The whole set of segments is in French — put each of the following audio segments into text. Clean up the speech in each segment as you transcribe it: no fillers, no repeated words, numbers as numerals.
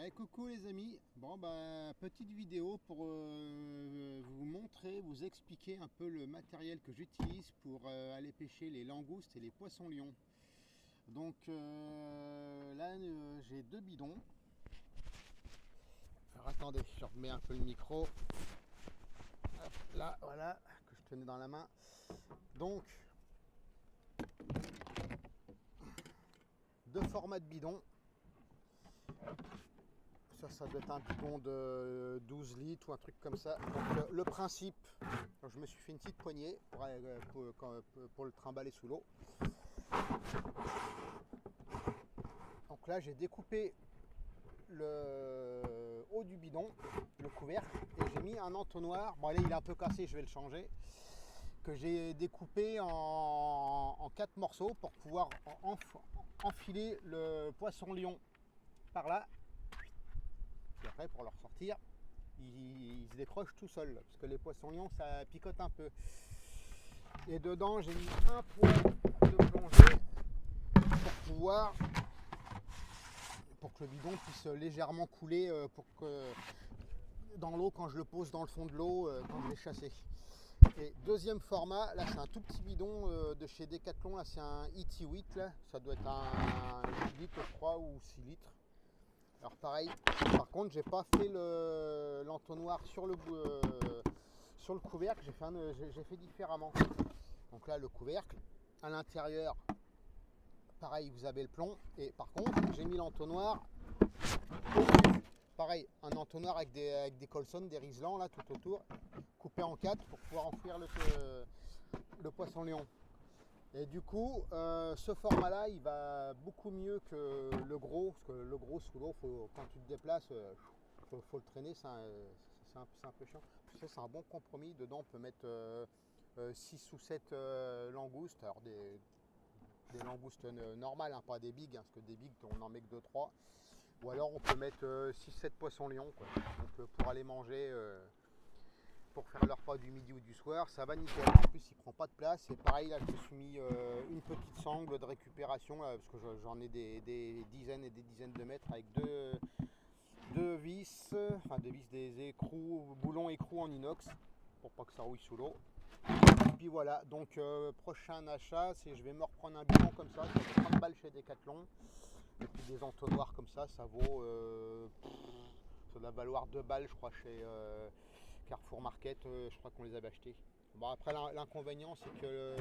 Coucou les amis, bon bah petite vidéo pour vous montrer, vous expliquer un peu le matériel que j'utilise pour aller pêcher les langoustes et les poissons-lions. Donc là j'ai deux bidons. Alors attendez, je remets un peu le micro. Hop, là voilà, que je tenais dans la main. Donc deux formats de bidons. Ça doit être un bidon de 12 litres ou un truc comme ça. Donc le principe, je me suis fait une petite poignée pour le trimballer sous l'eau. Donc là j'ai découpé le haut du bidon, le couvercle, et j'ai mis un entonnoir. Bon là il est un peu cassé, je vais le changer. Que j'ai découpé en 4 morceaux pour pouvoir enfiler le poisson-lion par là. Puis après pour le ressortir, il se décroche tout seul parce que les poissons-lions ça picote un peu. Et dedans j'ai mis un point de plongée pour que le bidon puisse légèrement couler pour que dans l'eau quand je le pose dans le fond de l'eau quand je l'ai chassé. Et deuxième format, là c'est un tout petit bidon de chez Decathlon, là c'est un ET8, là. Ça doit être un 8 litres je crois ou 6 litres. Alors pareil, par contre j'ai pas fait l'entonnoir sur le couvercle, j'ai fait différemment. Donc là le couvercle, à l'intérieur, pareil vous avez le plomb, et par contre j'ai mis l'entonnoir au-dessus. Pareil, un entonnoir avec des colsons, des riselants là tout autour, coupé en 4 pour pouvoir enfouir le poisson-lion. Et du coup, ce format-là, il va beaucoup mieux que le gros, parce que le gros sous l'eau, quand tu te déplaces, faut le traîner, c'est un peu chiant. Ça, c'est un bon compromis. Dedans, on peut mettre 6 ou 7 langoustes, alors des langoustes normales, hein, pas des bigs, hein, parce que des bigs, on en met que 2-3. Ou alors, on peut mettre 6-7 poissons-lions, donc pour aller manger. Pour faire leur repas du midi ou du soir, ça va nickel. En plus il prend pas de place. Et pareil là je me suis mis une petite sangle de récupération là, parce que j'en ai des dizaines et des dizaines de mètres avec deux vis, des écrous, boulons écrous en inox pour pas que ça rouille sous l'eau. Et puis voilà, donc prochain achat, c'est je vais me reprendre un bidon comme ça vaut 30 balles chez Decathlon. Et puis des entonnoirs comme ça vaut ça doit valoir 2 balles je crois chez Carrefour Market, je crois qu'on les avait achetés. Bon après l'inconvénient c'est que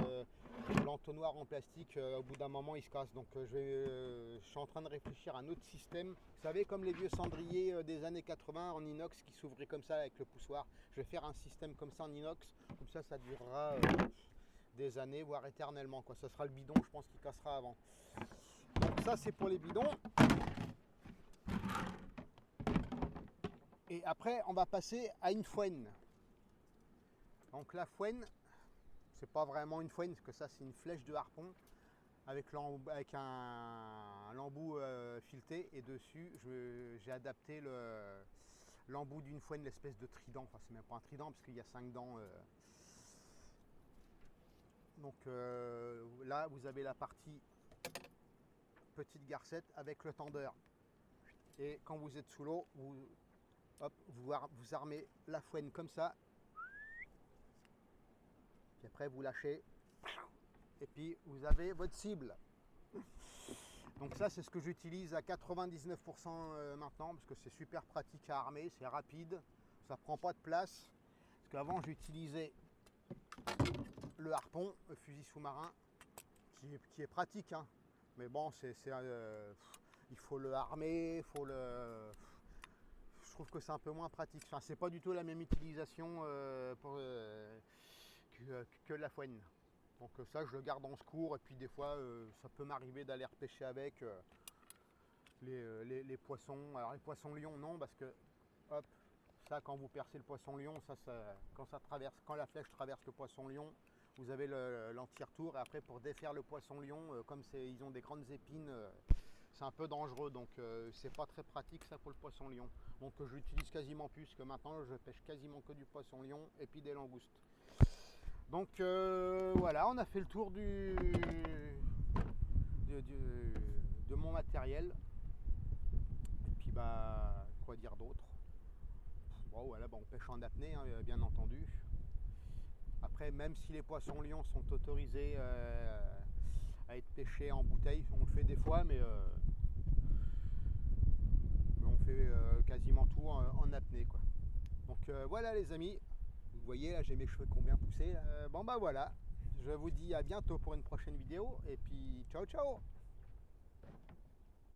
l'entonnoir en plastique au bout d'un moment il se casse, donc je suis en train de réfléchir à un autre système. Vous savez comme les vieux cendriers des années 80 en inox qui s'ouvraient comme ça avec le poussoir. Je vais faire un système comme ça en inox, comme ça durera des années voire éternellement quoi. Ça sera le bidon je pense qui cassera avant. Donc ça c'est pour les bidons. Et après, on va passer à une fouenne. Donc la fouenne, c'est pas vraiment une fouenne, parce que ça c'est une flèche de harpon avec un l'embout fileté, et dessus j'ai adapté l'embout d'une fouenne, l'espèce de trident. Enfin c'est même pas un trident parce qu'il y a 5 dents. Donc là vous avez la partie petite garcette avec le tendeur. Et quand vous êtes sous l'eau, vous armez la fouenne comme ça, puis après vous lâchez, et puis vous avez votre cible. Donc ça c'est ce que j'utilise à 99% maintenant, parce que c'est super pratique à armer, c'est rapide, ça prend pas de place, parce qu'avant j'utilisais le harpon, le fusil sous-marin, qui est pratique, hein. Mais bon il faut le armer, je trouve que c'est un peu moins pratique. Enfin, c'est pas du tout la même utilisation que la fouenne. Donc ça, je le garde en secours, et puis des fois, ça peut m'arriver d'aller repêcher avec les poissons. Alors les poissons lions, non, parce que hop, ça, quand vous percez le poisson lion, quand la flèche traverse le poisson lion, vous avez l'anti-retour. Et après, pour défaire le poisson lion, comme ils ont des grandes épines, c'est un peu dangereux, donc c'est pas très pratique ça pour le poisson lion. Donc je l'utilise quasiment plus, que maintenant je pêche quasiment que du poisson lion et puis des langoustes. Donc voilà, on a fait le tour de mon matériel. Et puis bah dire d'autre? Bon, voilà, bon, on pêche en apnée, hein, bien entendu. Après, même si les poissons lions sont autorisés à être pêchés en bouteille, on le fait des fois, mais on fait quasiment tout en apnée, quoi. Donc voilà les amis, vous voyez là j'ai mes cheveux combien poussés là. Bon bah voilà, je vous dis à bientôt pour une prochaine vidéo et puis ciao ciao.